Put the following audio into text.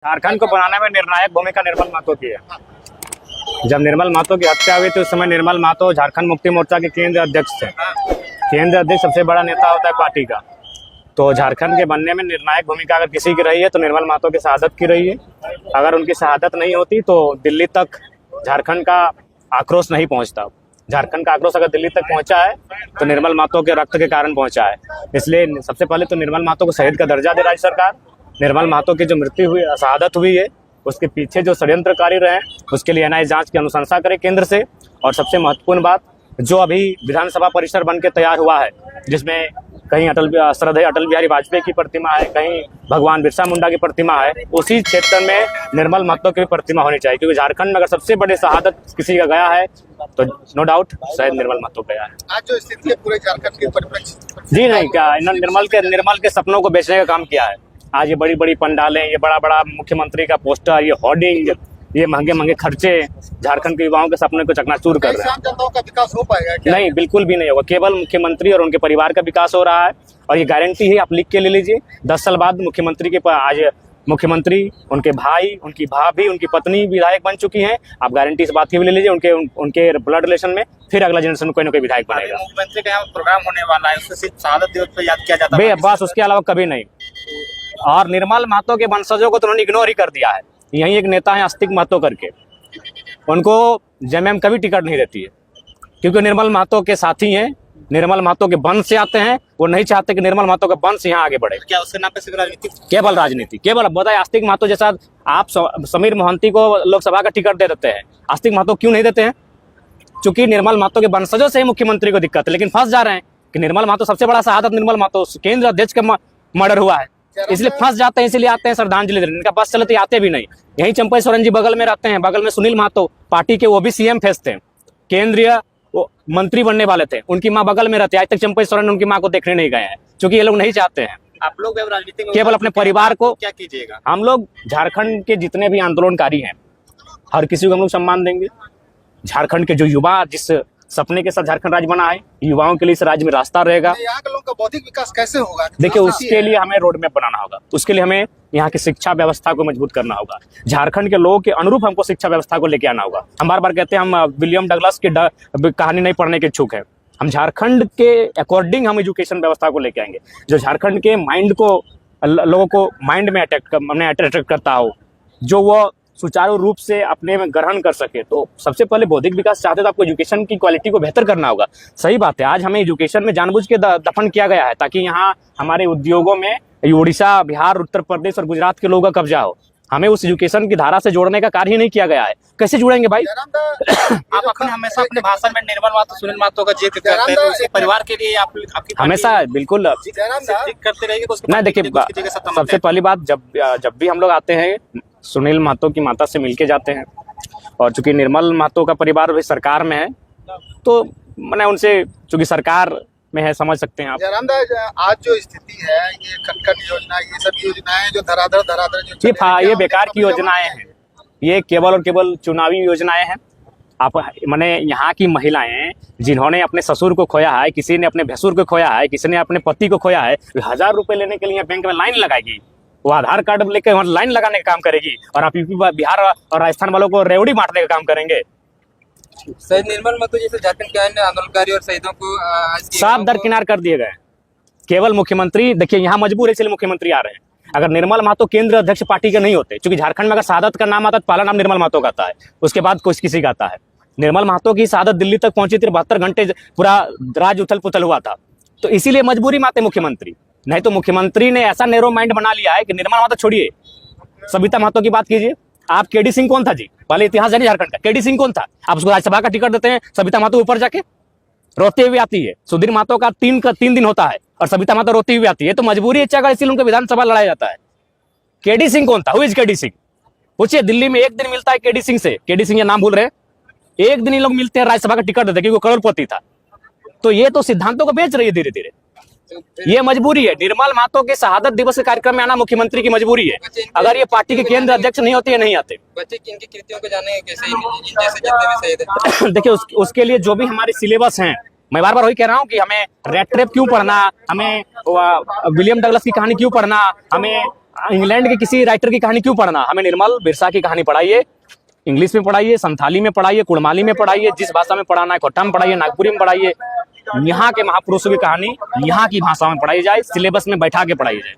झारखंड को बनाने में निर्णायक भूमिका निर्मल महतो की है। जब निर्मल महतो की हत्या हुई थी उस समय निर्मल महतो झारखंड मुक्ति मोर्चा के केंद्र अध्यक्ष थे। केंद्र अध्यक्ष सबसे बड़ा नेता होता है पार्टी का। तो झारखंड के बनने में निर्णायक भूमिका अगर किसी की रही है तो निर्मल महतो की शहादत की रही है। अगर उनकी शहादत नहीं होती तो दिल्ली तक झारखंड का आक्रोश नहीं पहुंचता। झारखंड का आक्रोश अगर दिल्ली तक पहुंचा है तो निर्मल महतो के रक्त के कारण पहुंचा है। इसलिए सबसे पहले तो निर्मल महतो को शहीद का दर्जा दे राज्य सरकार। निर्मल महतो की जो मृत्यु हुई, शहादत हुई है, उसके पीछे जो षड्यंत्रकारी रहे उसके लिए एनआईए जांच की अनुशंसा करे केंद्र से। और सबसे महत्वपूर्ण बात, जो अभी विधानसभा परिसर बन के तैयार हुआ है, जिसमें कहीं श्रद्धेय अटल बिहारी वाजपेयी की प्रतिमा है, कहीं भगवान बिरसा मुंडा की प्रतिमा है, उसी क्षेत्र में निर्मल महतो की प्रतिमा होनी चाहिए। क्योंकि झारखंड में अगर सबसे बड़ी शहादत किसी का गया है तो नो डाउट शायद निर्मल महतो गया है। आज जो स्थिति है पूरे झारखंड के परिप्रेक्ष्य जी नहीं, क्या निर्मल के सपनों को बेचने का काम किया है। आज ये बड़ी बड़ी पंडालें, ये बड़ा बड़ा मुख्यमंत्री का पोस्टर, ये होर्डिंग, ये महंगे महंगे खर्चे झारखंड के युवाओं के सपने को चकनाचूर कर रहे हैं। जनताओं का विकास हो पाएगा क्या? नहीं, बिल्कुल भी नहीं होगा। केवल मुख्यमंत्री और उनके परिवार का विकास हो रहा है। और ये गारंटी है, आप लिख के ले लीजिए, 10 साल बाद मुख्यमंत्री के आज मुख्यमंत्री, उनके भाई, उनकी भाभी, उनकी पत्नी विधायक बन चुकी हैं। आप गारंटी इस बात की भी ले लीजिए, उनके ब्लड रिलेशन में फिर अगला जनरेशन कोई ना कोई विधायक बनेगा। मुख्यमंत्री का यहाँ प्रोग्राम होने वाला है, उससे सिर्फ शहादत दिवस पर याद किया जाता है, बस उसके अलावा कभी नहीं। और निर्मल महतो के वंशजों को तो उन्होंने इग्नोर ही कर दिया है। यही एक नेता है आस्तिक महतो करके, उनको जेएमएम कभी टिकट नहीं देती है क्योंकि निर्मल महतो के साथी हैं, निर्मल महतो के वंश से आते हैं। वो नहीं चाहते कि निर्मल महतो का वंश यहाँ आगे बढ़े। क्या उसके नाम पे सिर्फ राजनीति? केवल राजनीति, केवल बताए आस्तिक महतो जैसा आप समीर मोहंती को लोकसभा का टिकट दे देते हैं, आस्तिक महतो क्यों नहीं देते हैं? चूंकि निर्मल महतो के वंशजों से ही मुख्यमंत्री को दिक्कत है, लेकिन फंस जा रहे हैं कि निर्मल महतो सबसे बड़ा शहादत निर्मल महतो केंद्र अध्यक्ष का मर्डर हुआ है, इसलिए फंस जाते हैं, इसलिए आते हैं श्रद्धांजलि देने। इनका बस चलते आते भी नहीं। यही चंपई सोरेन जी बगल में रहते हैं, बगल में सुनील महतो पार्टी के, वो भी सीएम फेस थे, केंद्रीय मंत्री बनने वाले थे, उनकी माँ बगल में रहती है। आज तक चंपई सोरेन उनकी माँ को देखने नहीं गए हैं, क्योंकि ये लोग नहीं चाहते हैं। आप लोग राजनीति में केवल अपने परिवार को क्या कीजिएगा? हम लोग झारखंड के जितने भी आंदोलनकारी हैं हर किसी को हम लोग सम्मान देंगे। झारखंड के जो युवा जिस सपने के साथ झारखंड राज्य बना है, युवाओं के लिए इस राज्य में रास्ता रहेगा। यहाँ के लोगों का बौद्धिक विकास कैसे होगा? देखिए, उसके लिए हमें रोड मैप बनाना होगा। उसके लिए हमें यहाँ की शिक्षा व्यवस्था को मजबूत करना होगा। झारखंड के लोगों के अनुरूप हमको शिक्षा व्यवस्था को लेके आना होगा। हम बार बार कहते हैं हम विलियम डगलस की कहानी नहीं पढ़ने के इच्छुक है। हम झारखंड के अकॉर्डिंग हम एजुकेशन व्यवस्था को लेके आएंगे, जो झारखंड के माइंड को, लोगों को माइंड में अट्रैक्ट करता हो, जो वो सुचारू रूप से अपने में ग्रहण कर सके। तो सबसे पहले बौद्धिक विकास चाहते तो आपको एजुकेशन की क्वालिटी को बेहतर करना होगा। सही बात है, आज हमें एजुकेशन में जानबूझ के दफन किया गया है ताकि यहाँ हमारे उद्योगों में उड़ीसा, बिहार, उत्तर प्रदेश और गुजरात के लोगों का कब्जा हो। हमें उस एजुकेशन की धारा से जोड़ने का कार्य ही नहीं किया गया है। कैसे जुड़ेंगे भाई? आप अपने हमेशा अपने भाषण में निर्मल महतो, सुनील महतो का जिक्र करते हैं, तो उसके परिवार के लिए आपकी हमेशा बिल्कुल करते रहिए। नहीं, देखिए, सबसे पहली बात, जब भी हम लोग आते हैं सुनील महतो की माता से मिलके जाते हैं। और चूंकि निर्मल महतो का परिवार भी सरकार में है तो मैंने उनसे, चूंकि सरकार में है, समझ सकते हैं आप। आज जो स्थिति है, ये कनकन योजना, ये सब योजनाएं जो धराधर ये बेकार की योजनाएं हैं। ये केवल और केवल चुनावी योजनाएं हैं। आप मैंने यहाँ की महिलाएं जिन्होंने अपने ससुर को खोया है, किसी ने अपने भैंसुर को खोया है, किसी ने अपने पति को खोया है, 1000 रुपए लेने के लिए बैंक में लाइन लगाएगी। वो आधार कार्ड लेकर वहाँ लाइन लगाने का काम करेगी और आप यूपी, बिहार और राजस्थान वालों को रेवड़ी बांटने का काम करेंगे। शहीद निर्मल महतो जैसे झारखंड के अन्य आंदोलनकारी और शहीदों को साफ दरकिनार कर दिए गए। केवल मुख्यमंत्री, देखिए यहाँ मजबूर है इसलिए मुख्यमंत्री आ रहे हैं। अगर निर्मल महतो केंद्र अध्यक्ष पार्टी के नहीं होते, क्योंकि झारखंड में अगर शहादत का नाम आता तो पहला नाम निर्मल महतो का आता है, उसके बाद कुछ किसी का आता है। निर्मल महतो की शहादत दिल्ली तक पहुंची थी, 72 घंटे पूरा राज्य उथल पुथल हुआ था, तो इसीलिए मजबूरी में आते मुख्यमंत्री। नहीं तो मुख्यमंत्री ने ऐसा नैरो माइंड बना लिया है कि निर्मल महतो छोड़िए, सविता महतो की बात कीजिए। आप केडी सिंह कौन था जी? पहले इतिहास जानिए झारखंड का। केडी सिंह कौन था? आप उसको राज्यसभा का टिकट देते हैं, सविता महतो ऊपर जाके रोते हुए आती है। सुधीर महतो का 3 दिन होता है और सविता महतो रोती हुई आती है। तो मजबूरी है, अगर इसीलिए उनको विधानसभा लड़ाया जाता है। केडी सिंह कौन था? Who is KD Singh? पूछिए, दिल्ली में एक दिन मिलता है केडी सिंह से। केडी सिंह, नाम भूल रहे हैं? एक दिन ये लोग मिलते हैं, राज्यसभा का टिकट देते हैं, क्योंकि वो करोड़पति था। तो ये तो सिद्धांतों को बेच रही है धीरे धीरे। ये मजबूरी है। निर्मल महतो के शहादत दिवस के कार्यक्रम में आना मुख्यमंत्री की मजबूरी है। अगर ये पार्टी के केंद्र अध्यक्ष नहीं होते, नहीं आते। बच्चे इनकी कृतियों को जाने कैसे, जैसे जितने भी शहीद हैं। देखिए, उसके लिए जो भी हमारे सिलेबस हैं, मैं बार बार वही कह रहा हूँ कि हमें रेड ट्रेप क्यों पढ़ना, हमें विलियम डगलस की कहानी क्यों पढ़ना, हमें इंग्लैंड के किसी राइटर की कहानी क्यों पढ़ना, हमें निर्मल बिरसा की कहानी पढ़ाइए, इंग्लिश में पढ़ाइए, संथाली में पढ़ाइए, कुड़माली में पढ़ाइए, जिस भाषा में पढ़ाना है, कोट्टा में पढ़ाइए, नागपुरी में पढ़ाइए। यहाँ के महापुरुषों की कहानी यहाँ की भाषा में पढ़ाई जाए, सिलेबस में बैठा के पढ़ाई जाए।